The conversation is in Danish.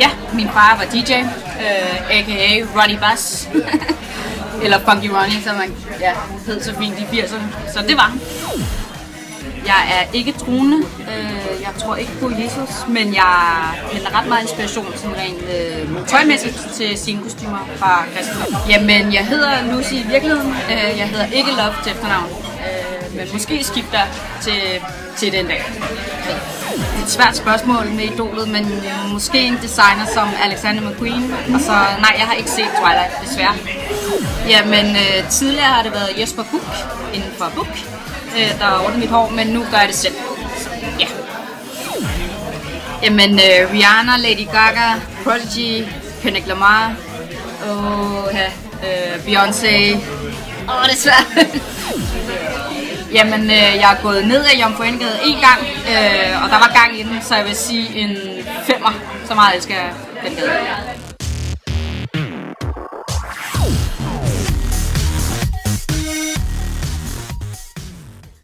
Ja, min far var DJ, a.k.a. Ronnie Bass. Eller Funky Ronnie, som man hed så fint i 80'erne. Så det var han. Jeg er ikke troende. Jeg tror ikke på Jesus, men jeg henter ret meget inspiration sådan rent tøjmæssigt til sine kostymer fra kristendom. Jamen, jeg hedder Lucy i virkeligheden. Jeg hedder ikke Love til efternavn, men måske skifter til den dag. Det er et svært spørgsmål med idolet, men måske en designer som Alexander McQueen. Og så, nej, jeg har ikke set Twilight, desværre. Jamen, tidligere har det været Jesper Buch inden for Buch, der ordnede mit hår, men nu gør jeg det selv. Så, ja. Jamen, Rihanna, Lady Gaga, Prodigy, Kendrick Lamar, Beyoncé. Det er svært. Jamen, jeg er gået ned ad Jomfru Ane-Gade en gang, og der var gang i den, så jeg vil sige en 5'er. Så meget elsker jeg den gade.